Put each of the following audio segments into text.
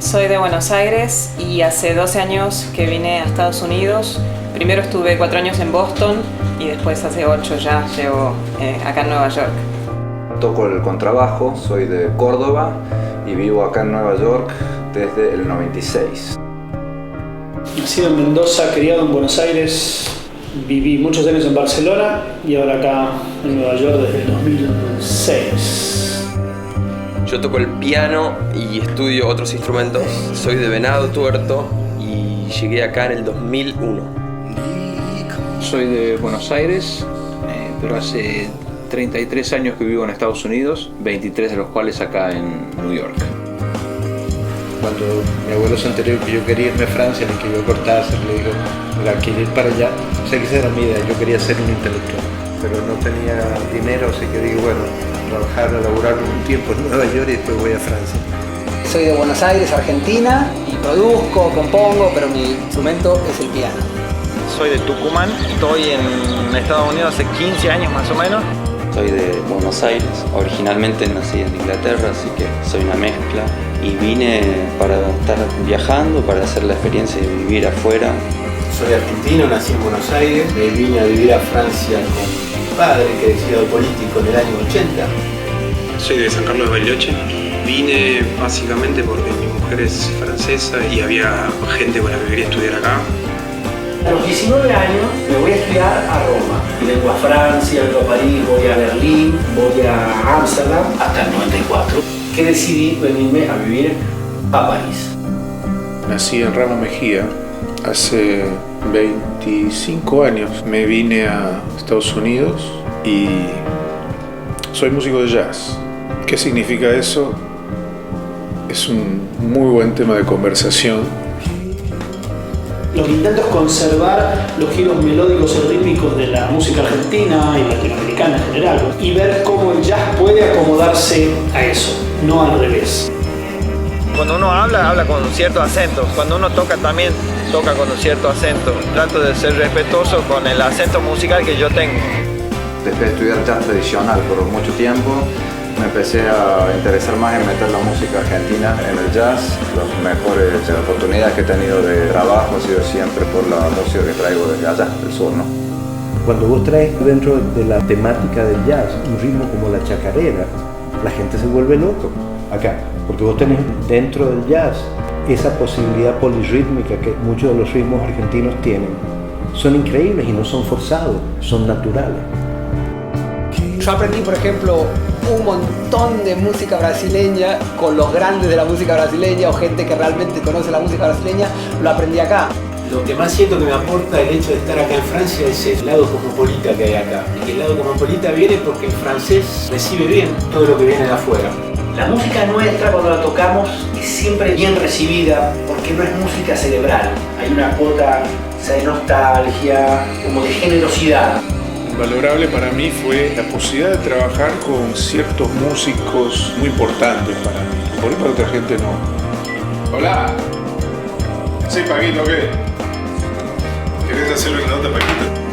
Soy de Buenos Aires y hace 12 años que vine a Estados Unidos. Primero estuve 4 años en Boston y después hace 8 ya llevo acá en Nueva York. Toco el contrabajo, soy de Córdoba y vivo acá en Nueva York desde el 96. Nacido en Mendoza, criado en Buenos Aires, viví muchos años en Barcelona y ahora acá en Nueva York desde el 2006. Yo toco el piano y estudio otros instrumentos. Soy de Venado Tuerto y llegué acá en el 2001. Soy de Buenos Aires, pero hace 33 años que vivo en Estados Unidos, 23 de los cuales acá en New York. Cuando mi abuelo se enteró que yo quería irme a Francia, le escribió a Cortázar, le dijo, mira, quiero ir para allá. O sea, que esa era mi idea, yo quería ser un intelectual, pero no tenía dinero, así que digo, bueno, trabajar, laburar un tiempo en Nueva York y después voy a Francia. Soy de Buenos Aires, Argentina, y produzco, compongo, pero mi instrumento es el piano. Soy de Tucumán, estoy en Estados Unidos hace 15 años más o menos. Soy de Buenos Aires, originalmente nací en Inglaterra, así que soy una mezcla. Y vine para estar viajando, para hacer la experiencia de vivir afuera. Soy argentino, nací en Buenos Aires, me vine a vivir a Francia con mi padre, que había sido político en el año 80. Soy de San Carlos de Bariloche. Vine básicamente porque mi mujer es francesa y había gente con la que quería estudiar acá. A los 19 años me voy a estudiar a Roma. Y vengo a Francia, vengo a París, voy a Berlín, voy a Ámsterdam, hasta el 94, que decidí venirme a vivir a París. Nací en Ramos Mejía. Hace 25 años me vine a Estados Unidos y soy músico de jazz. ¿Qué significa eso? Es un muy buen tema de conversación. Lo que intento es conservar los giros melódicos y rítmicos de la música argentina y latinoamericana en general y ver cómo el jazz puede acomodarse a eso, no al revés. Cuando uno habla con cierto acento. Cuando uno toca también toca con un cierto acento. Trato de ser respetuoso con el acento musical que yo tengo. Después de estudiar jazz tradicional por mucho tiempo, me empecé a interesar más en meter la música argentina en el jazz. Las mejores oportunidades que he tenido de trabajo ha sido siempre por la música que traigo desde allá, del sur, ¿no? Cuando vos traes dentro de la temática del jazz un ritmo como la chacarera, la gente se vuelve loco acá, porque vos tenés dentro del jazz esa posibilidad polirrítmica que muchos de los ritmos argentinos tienen. Son increíbles y no son forzados, son naturales. Yo aprendí, por ejemplo, un montón de música brasileña con los grandes de la música brasileña o gente que realmente conoce la música brasileña, lo aprendí acá. Lo que más siento que me aporta el hecho de estar acá en Francia es el lado cosmopolita que hay acá. Y que el lado cosmopolita viene porque el francés recibe bien todo lo que viene de afuera. La música nuestra, cuando la tocamos, es siempre bien recibida porque no es música cerebral. Hay una cuota de nostalgia, como de generosidad. Invalorable para mí fue la posibilidad de trabajar con ciertos músicos muy importantes para mí. Por ahí para otra gente no. Hola. Sí, Paquito, ¿qué? ¿Querés hacerle una nota, Paquito?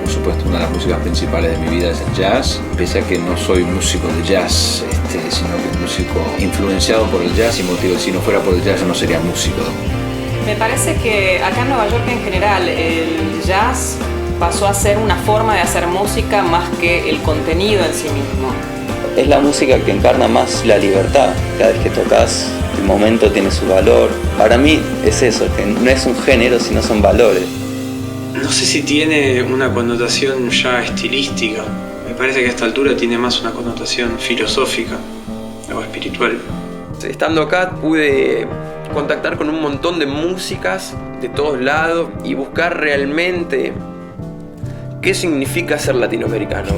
Por supuesto, una de las músicas principales de mi vida es el jazz, pese a que no soy músico de jazz, sino que músico influenciado por el jazz, y motivo, si no fuera por el jazz yo no sería músico. Me parece que acá en Nueva York en general el jazz pasó a ser una forma de hacer música más que el contenido en sí mismo. Es la música que encarna más la libertad. Cada vez que tocas, el momento tiene su valor. Para mí es eso, que no es un género, sino son valores. No sé si tiene una connotación ya estilística. Me parece que a esta altura tiene más una connotación filosófica o espiritual. Estando acá pude contactar con un montón de músicas de todos lados y buscar realmente qué significa ser latinoamericano.